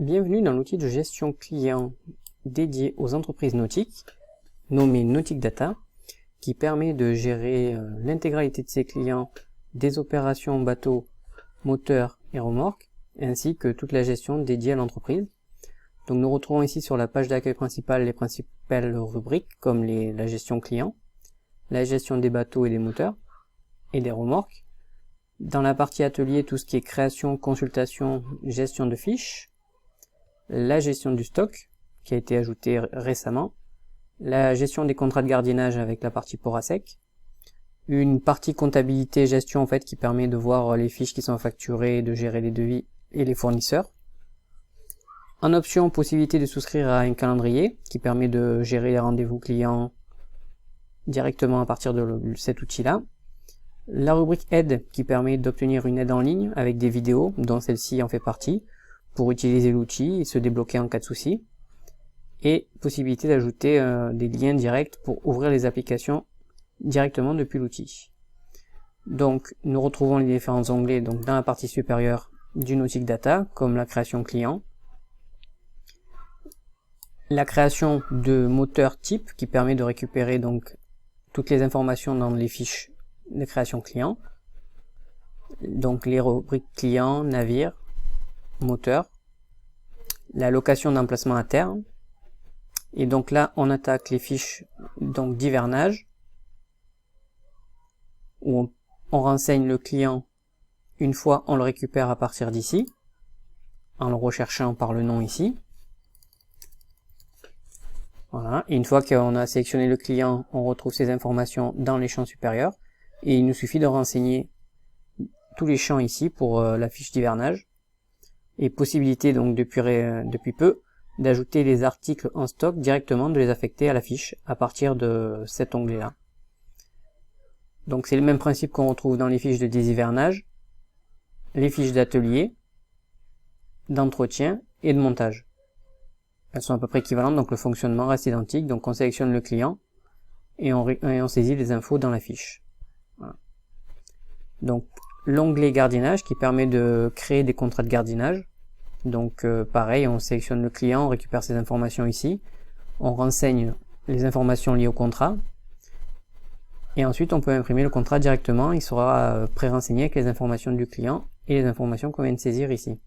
Bienvenue dans l'outil de gestion client dédié aux entreprises nautiques, nommé Nautic Data, qui permet de gérer l'intégralité de ses clients, des opérations bateaux, moteurs et remorques, ainsi que toute la gestion dédiée à l'entreprise. Donc nous retrouvons ici sur la page d'accueil principale les principales rubriques comme la gestion client, la gestion des bateaux et des moteurs et des remorques. Dans la partie atelier, tout ce qui est création, consultation, gestion de fiches, la gestion du stock qui a été ajouté récemment, la gestion des contrats de gardiennage avec la partie port à sec, une partie comptabilité gestion en fait qui permet de voir les fiches qui sont facturées, de gérer les devis et les fournisseurs. En option, possibilité de souscrire à un calendrier qui permet de gérer les rendez-vous clients directement à partir de cet outil-là. La rubrique aide qui permet d'obtenir une aide en ligne avec des vidéos, dont celle-ci en fait partie, pour utiliser l'outil et se débloquer en cas de souci. Et possibilité d'ajouter des liens directs pour ouvrir les applications directement depuis l'outil. Donc nous retrouvons les différents onglets donc dans la partie supérieure du Nautic Data, comme la création client, la création de moteurs type qui permet de récupérer donc toutes les informations dans les fiches de création client, donc les rubriques client, navire, moteur, la location d'emplacement à terre, et donc là on attaque les fiches donc d'hivernage où on renseigne le client une fois on le récupère à partir d'ici en le recherchant par le nom ici. Voilà. Et une fois qu'on a sélectionné le client, on retrouve ces informations dans les champs supérieurs et il nous suffit de renseigner tous les champs ici pour la fiche d'hivernage. Et possibilité donc depuis peu d'ajouter les articles en stock directement, de les affecter à la fiche à partir de cet onglet là. Donc c'est le même principe qu'on retrouve dans les fiches de déshivernage, les fiches d'atelier, d'entretien et de montage. Elles sont à peu près équivalentes, donc le fonctionnement reste identique. Donc on sélectionne le client et on saisit les infos dans la fiche. Voilà. Donc l'onglet gardiennage qui permet de créer des contrats de gardiennage. Donc pareil, on sélectionne le client, on récupère ses informations ici, on renseigne les informations liées au contrat, et ensuite on peut imprimer le contrat directement, il sera pré-renseigné avec les informations du client et les informations qu'on vient de saisir ici.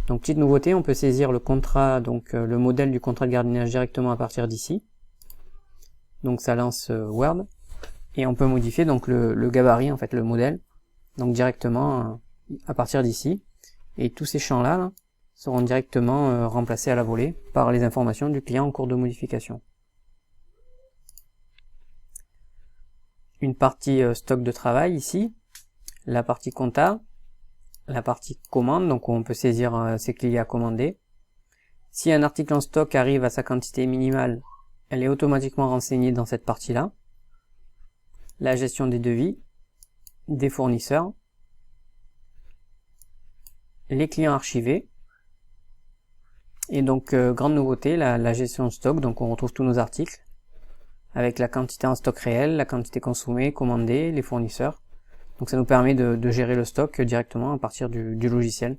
Donc petite nouveauté, on peut saisir le contrat, donc le modèle du contrat de gardiennage directement à partir d'ici. Donc ça lance Word, et on peut modifier donc le gabarit, en fait le modèle, donc directement à partir d'ici. Et tous ces champs-là seront directement remplacés à la volée par les informations du client en cours de modification. Une partie stock de travail ici, la partie compta, la partie commande, donc on peut saisir ce qu'il y a à commander. Si un article en stock arrive à sa quantité minimale, elle est automatiquement renseignée dans cette partie-là. La gestion des devis, des fournisseurs, les clients archivés, et donc grande nouveauté, la gestion de stock, donc on retrouve tous nos articles, avec la quantité en stock réel, la quantité consommée, commandée, les fournisseurs. Donc ça nous permet de gérer le stock directement à partir du logiciel.